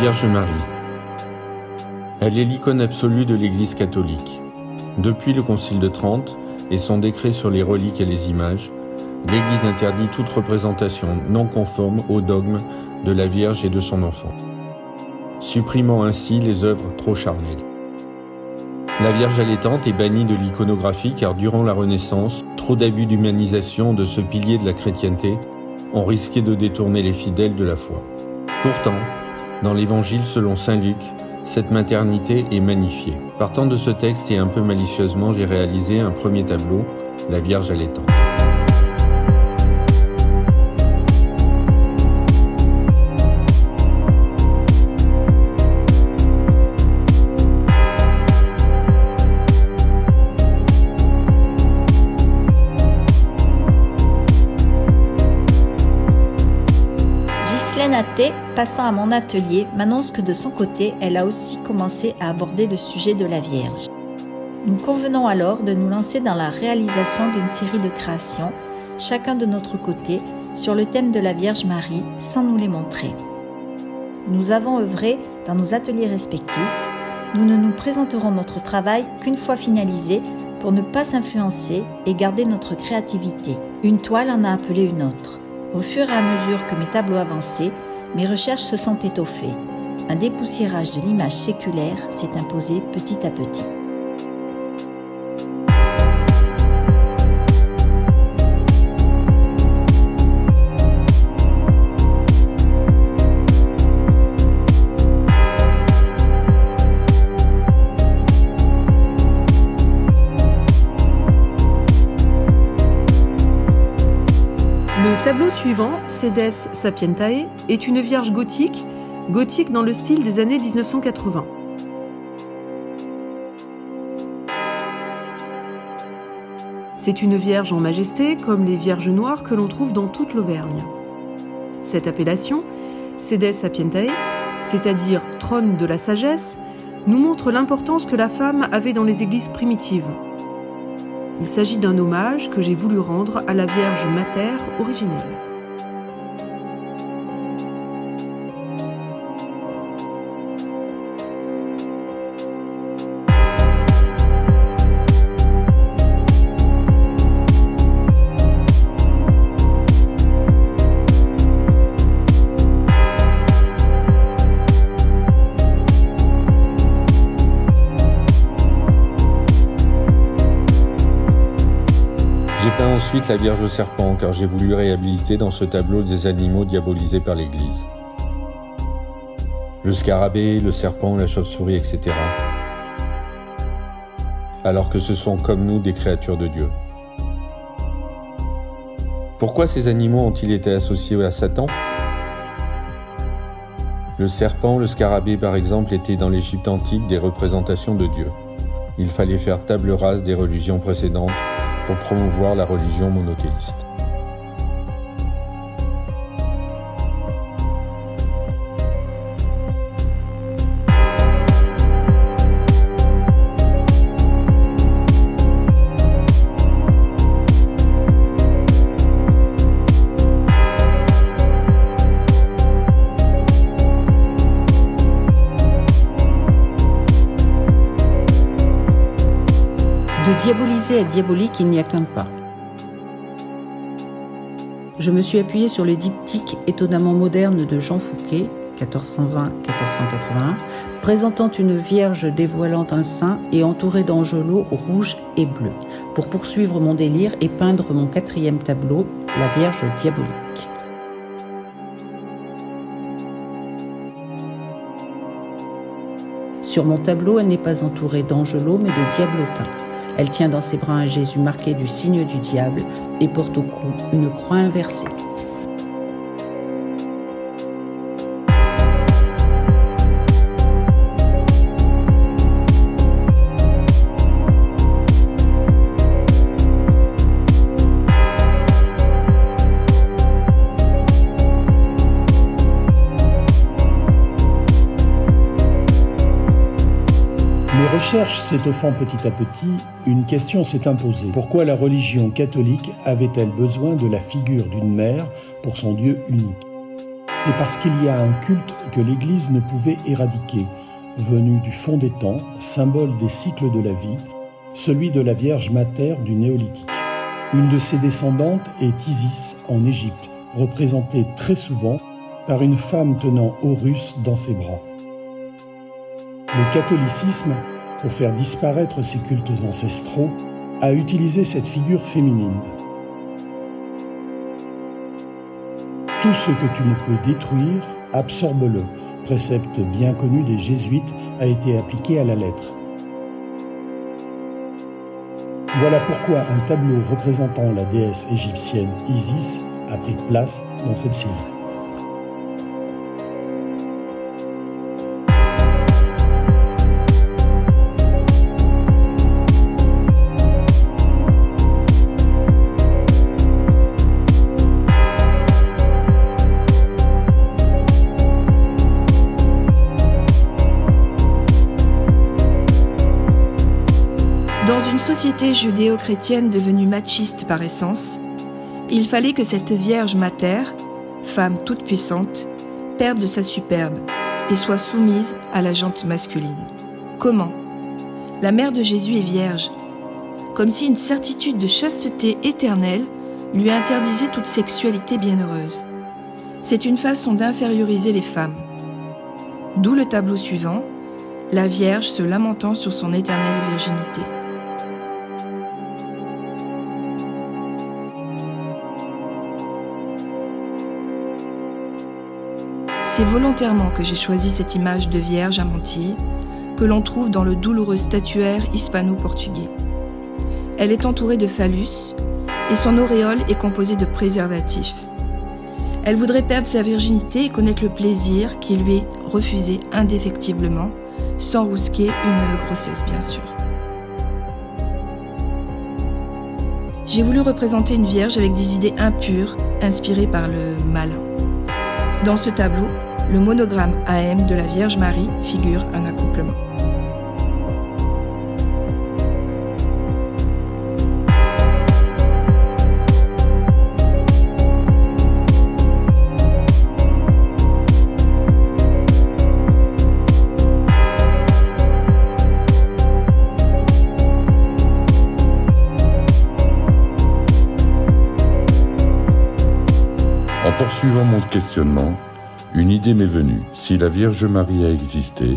Vierge Marie. Elle est l'icône absolue de l'Église catholique. Depuis le Concile de Trente et son décret sur les reliques et les images, l'Église interdit toute représentation non conforme au dogme de la Vierge et de son enfant, supprimant ainsi les œuvres trop charnelles. La Vierge allaitante est bannie de l'iconographie car durant la Renaissance, trop d'abus d'humanisation de ce pilier de la chrétienté ont risqué de détourner les fidèles de la foi. Pourtant, dans l'Évangile selon saint Luc, cette maternité est magnifiée. Partant de ce texte et un peu malicieusement, j'ai réalisé un premier tableau, la Vierge allaitante. Athée, passant à mon atelier, m'annonce que de son côté, elle a aussi commencé à aborder le sujet de la Vierge. Nous convenons alors de nous lancer dans la réalisation d'une série de créations, chacun de notre côté, sur le thème de la Vierge Marie, sans nous les montrer. Nous avons œuvré dans nos ateliers respectifs. Nous ne nous présenterons notre travail qu'une fois finalisé pour ne pas s'influencer et garder notre créativité. Une toile en a appelé une autre. Au fur et à mesure que mes tableaux avançaient, mes recherches se sont étoffées. Un dépoussiérage de l'image séculaire s'est imposé petit à petit. Le tableau suivant, Sedes Sapientiae, est une vierge gothique dans le style des années 1980. C'est une vierge en majesté, comme les vierges noires que l'on trouve dans toute l'Auvergne. Cette appellation, Sedes Sapientiae, c'est-à-dire trône de la sagesse, nous montre l'importance que la femme avait dans les églises primitives. Il s'agit d'un hommage que j'ai voulu rendre à la Vierge Mater originelle. J'ai peint ensuite la Vierge au serpent car j'ai voulu réhabiliter dans ce tableau des animaux diabolisés par l'Église. Le scarabée, le serpent, la chauve-souris, etc. Alors que ce sont comme nous des créatures de Dieu. Pourquoi ces animaux ont-ils été associés à Satan ? Le serpent, le scarabée par exemple, étaient dans l'Égypte antique des représentations de Dieu. Il fallait faire table rase des religions précédentes pour promouvoir la religion monothéiste. De diaboliser à diabolique, il n'y a qu'un pas. Je me suis appuyée sur le diptyque étonnamment moderne de Jean Fouquet, 1420-1481, présentant une vierge dévoilant un sein et entourée d'angelots rouges et bleus, pour poursuivre mon délire et peindre mon quatrième tableau, la Vierge diabolique. Sur mon tableau, elle n'est pas entourée d'angelots mais de diablotins. Elle tient dans ses bras un Jésus marqué du signe du diable et porte au cou une croix inversée. Les recherches s'étoffant petit à petit, une question s'est imposée. Pourquoi la religion catholique avait-elle besoin de la figure d'une mère pour son Dieu unique ? C'est parce qu'il y a un culte que l'Église ne pouvait éradiquer, venu du fond des temps, symbole des cycles de la vie, celui de la Vierge Mater du Néolithique. Une de ses descendantes est Isis en Égypte, représentée très souvent par une femme tenant Horus dans ses bras. Le catholicisme, pour faire disparaître ces cultes ancestraux, a utilisé cette figure féminine. Tout ce que tu ne peux détruire, absorbe-le. Précepte bien connu des jésuites a été appliqué à la lettre. Voilà pourquoi un tableau représentant la déesse égyptienne Isis a pris place dans cette série. Dans une société judéo-chrétienne devenue machiste par essence, il fallait que cette Vierge Mater, femme toute puissante, perde de sa superbe et soit soumise à la jante masculine. Comment ? La mère de Jésus est vierge, comme si une certitude de chasteté éternelle lui interdisait toute sexualité bienheureuse. C'est une façon d'inférioriser les femmes. D'où le tableau suivant, la Vierge se lamentant sur son éternelle virginité. C'est volontairement que j'ai choisi cette image de Vierge à Mantilles, que l'on trouve dans le douloureux statuaire hispano-portugais. Elle est entourée de phallus et son auréole est composée de préservatifs. Elle voudrait perdre sa virginité et connaître le plaisir qui lui est refusé indéfectiblement, sans risquer une grossesse bien sûr. J'ai voulu représenter une Vierge avec des idées impures, inspirées par le malin. Dans ce tableau, le monogramme AM de la Vierge Marie figure un accouplement. En poursuivant mon questionnement, une idée m'est venue. Si la Vierge Marie a existé,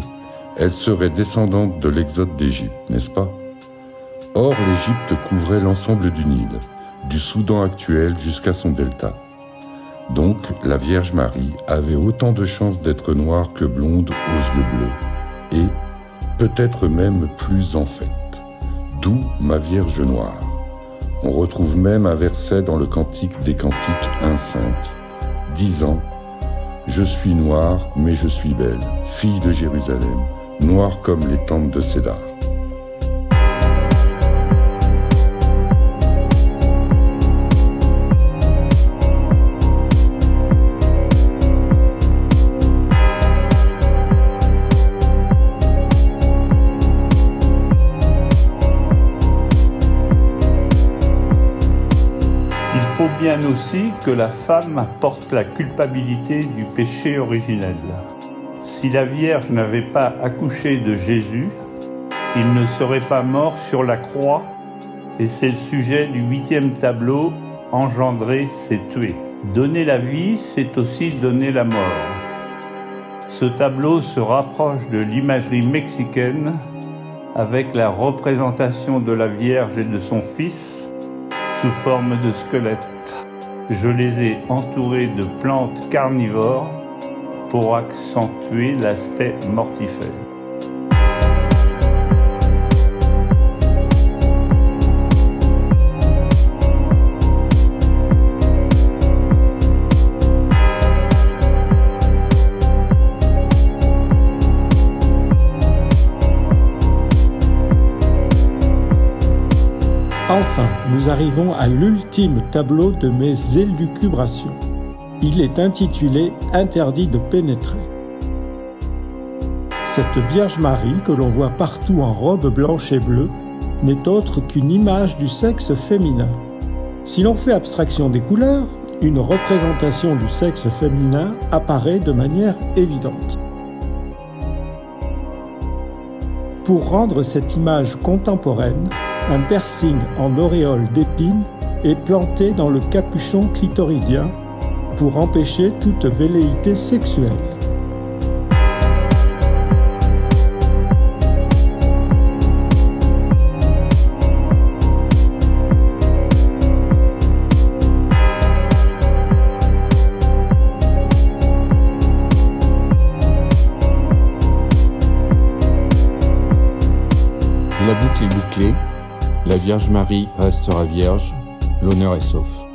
elle serait descendante de l'exode d'Égypte, n'est-ce pas ? Or, l'Égypte couvrait l'ensemble du Nil, du Soudan actuel jusqu'à son delta. Donc, la Vierge Marie avait autant de chances d'être noire que blonde aux yeux bleus, et peut-être même plus en fait. D'où ma Vierge noire. On retrouve même un verset dans le Cantique des Cantiques 1,5, disant « Je suis noire, mais je suis belle, fille de Jérusalem, noire comme les tentes de Cédar. » Il faut bien aussi que la femme porte la culpabilité du péché originel. Si la Vierge n'avait pas accouché de Jésus, il ne serait pas mort sur la croix, et c'est le sujet du 8e tableau, engendrer, c'est tuer. Donner la vie, c'est aussi donner la mort. Ce tableau se rapproche de l'imagerie mexicaine avec la représentation de la Vierge et de son fils sous forme de squelette. Je les ai entourés de plantes carnivores pour accentuer l'aspect mortifère. Enfin, nous arrivons à l'ultime tableau de mes élucubrations. Il est intitulé « Interdit de pénétrer ». Cette Vierge Marie, que l'on voit partout en robe blanche et bleue, n'est autre qu'une image du sexe féminin. Si l'on fait abstraction des couleurs, une représentation du sexe féminin apparaît de manière évidente. Pour rendre cette image contemporaine, un piercing en auréole d'épines est planté dans le capuchon clitoridien pour empêcher toute velléité sexuelle. La boucle est bouclée, la Vierge Marie restera vierge, l'honneur est sauf.